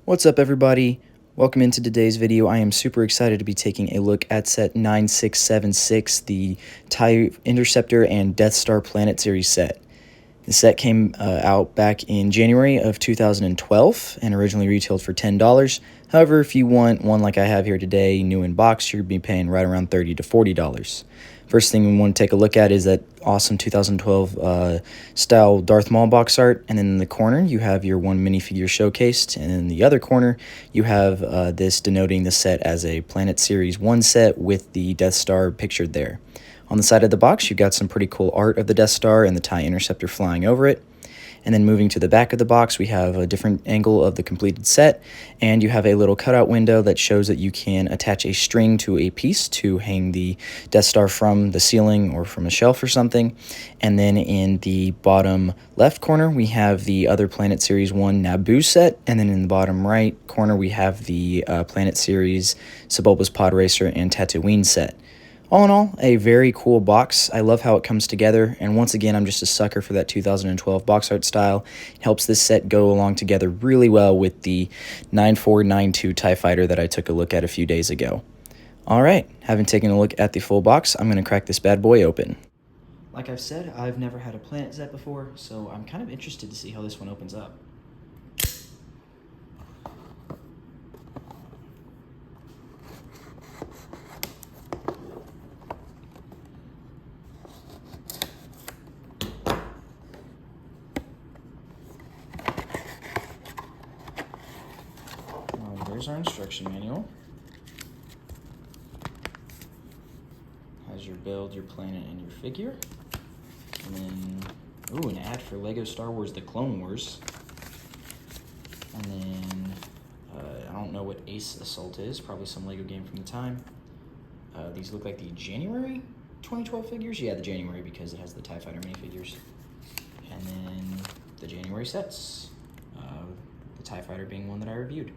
What's up, everybody? Welcome into today's video. I am super excited to be taking a look at set 9676, the TIE Interceptor and Death Star Planet Series set. The set came out back in January of 2012 and originally retailed for $10. However, if you want one like I have here today, new in box, you'd be paying right around $30 to $40. First thing we want to take a look at is that awesome 2012 style Darth Maul box art, and then in the corner you have your one minifigure showcased, and in the other corner you have this denoting the set as a Planet Series 1 set with the Death Star pictured there. On the side of the box, you've got some pretty cool art of the Death Star and the TIE Interceptor flying over it. And then moving to the back of the box, we have a different angle of the completed set, and you have a little cutout window that shows that you can attach a string to a piece to hang the Death Star from the ceiling or from a shelf or something. And then in the bottom left corner, we have the other Planet Series 1 Naboo set, and then in the bottom right corner, we have the Planet Series Sebulba's Pod Racer and Tatooine set. All in all, a very cool box. I love how it comes together, and once again, I'm just a sucker for that 2012 box art style. It helps this set go along together really well with the 9492 TIE Fighter that I took a look at a few days ago. Alright, having taken a look at the full box, I'm going to crack this bad boy open. Like I've said, I've never had a Planet set before, so I'm kind of interested to see how this one opens up. There's our instruction manual. Has your build, your planet, and your figure. And then, ooh, an ad for Lego Star Wars The Clone Wars. And then, I don't know what Ace Assault is, probably some Lego game from the time. These look like the January 2012 figures. Yeah, the January, because it has the TIE Fighter minifigures. And then the January sets. The TIE Fighter being one that I reviewed.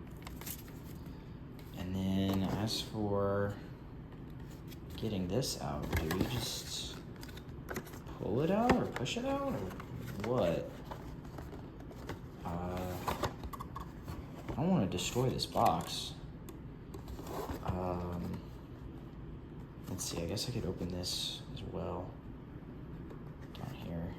And then as for getting this out, do we just pull it out or push it out or what? I don't want to destroy this box. Let's see, I guess I could open this as well down here.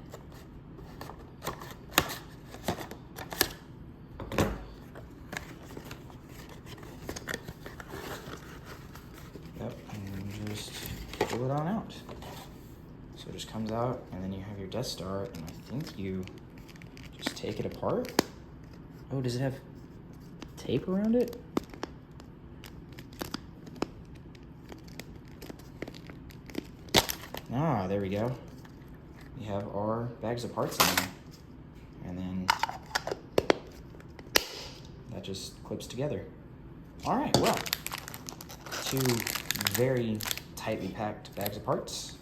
Yep, and just pull it on out. So it just comes out, and then you have your Death Star, and I think you just take it apart. Oh, does it have tape around it? Ah, there we go. We have our bags of parts in there. And then that just clips together. All right, well, two very tightly packed bags of parts.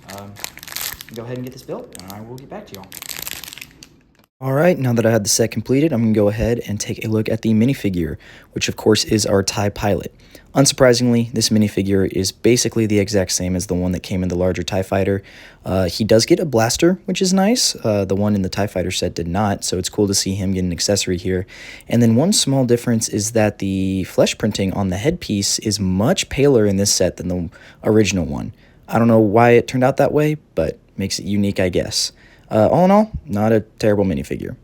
Go ahead and get this built, and I will get back to y'all. Alright, now that I had the set completed, I'm going to go ahead and take a look at the minifigure, which of course is our TIE Pilot. Unsurprisingly, this minifigure is basically the exact same as the one that came in the larger TIE Fighter. He does get a blaster, which is nice. The one in the TIE Fighter set did not, so it's cool to see him get an accessory here. And then one small difference is that the flesh printing on the headpiece is much paler in this set than the original one. I don't know why it turned out that way, but makes it unique, I guess. All in all, not a terrible minifigure.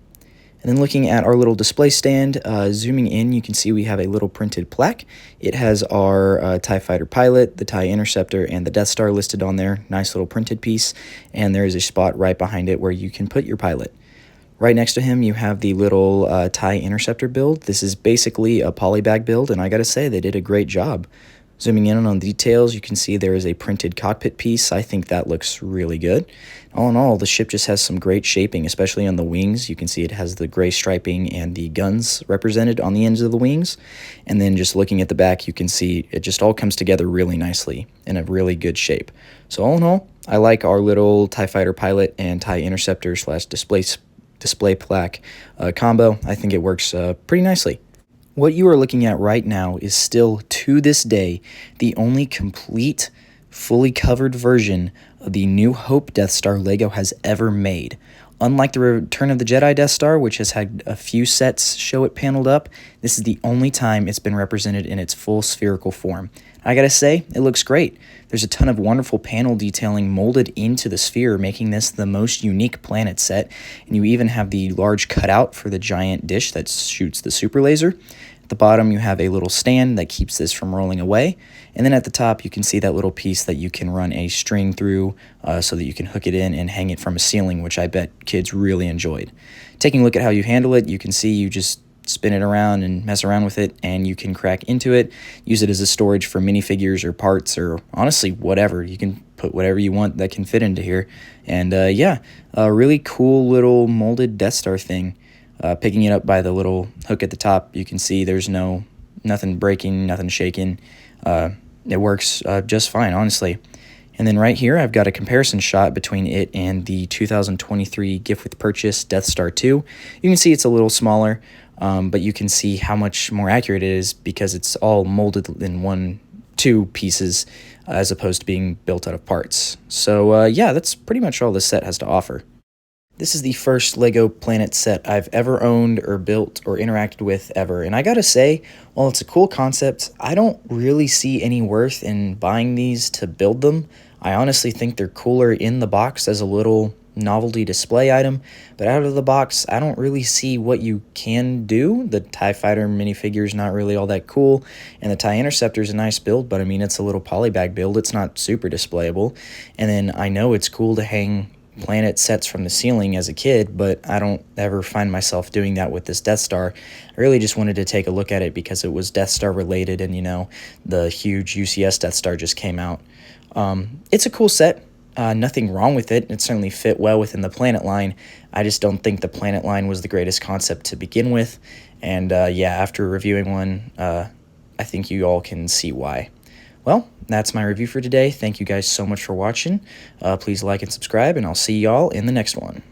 And then looking at our little display stand, zooming in, you can see we have a little printed plaque. It has our TIE Fighter pilot, the TIE Interceptor, and the Death Star listed on there. Nice little printed piece. And there is a spot right behind it where you can put your pilot. Right next to him, you have the little TIE Interceptor build. This is basically a polybag build, and I gotta say, they did a great job. Zooming in on the details, you can see there is a printed cockpit piece. I think that looks really good. All in all, the ship just has some great shaping, especially on the wings. You can see it has the gray striping and the guns represented on the ends of the wings. And then just looking at the back, you can see it just all comes together really nicely in a really good shape. So all in all, I like our little TIE Fighter pilot and TIE Interceptor / display plaque combo. I think it works pretty nicely. What you are looking at right now is still, to this day, the only complete, fully covered version of the New Hope Death Star LEGO has ever made. Unlike the Return of the Jedi Death Star, which has had a few sets show it paneled up, this is the only time it's been represented in its full spherical form. I gotta say, it looks great. There's a ton of wonderful panel detailing molded into the sphere, making this the most unique planet set, and you even have the large cutout for the giant dish that shoots the super laser. At the bottom, you have a little stand that keeps this from rolling away. And then at the top, you can see that little piece that you can run a string through so that you can hook it in and hang it from a ceiling, which I bet kids really enjoyed. Taking a look at how you handle it, you can see you just spin it around and mess around with it, and you can crack into it, use it as a storage for minifigures or parts or honestly whatever. You can put whatever you want that can fit into here. And yeah, a really cool little molded Death Star thing. Picking it up by the little hook at the top, you can see there's nothing breaking, nothing shaking. It works just fine, honestly. And then right here, I've got a comparison shot between it and the 2023 gift with purchase Death Star 2. You can see it's a little smaller, but you can see how much more accurate it is because it's all molded in two pieces as opposed to being built out of parts. So yeah, that's pretty much all this set has to offer. This is the first LEGO Planet set I've ever owned or built or interacted with ever, and I gotta say, while it's a cool concept, I don't really see any worth in buying these to build them. I honestly think they're cooler in the box as a little novelty display item, but out of the box, I don't really see what you can do. The TIE Fighter minifigure is not really all that cool, and the TIE Interceptor is a nice build, but I mean, it's a little polybag build. It's not super displayable, and then I know it's cool to hang planet sets from the ceiling as a kid, but I don't ever find myself doing that with this Death Star. I really just wanted to take a look at it because it was Death Star related, and you know, the huge UCS Death Star just came out. It's a cool set. Nothing wrong with it. It certainly fit well within the planet line. I just don't think the planet line was the greatest concept to begin with. And yeah, after reviewing one, I think you all can see why. Well, that's my review for today. Thank you guys so much for watching. Please like and subscribe, and I'll see y'all in the next one.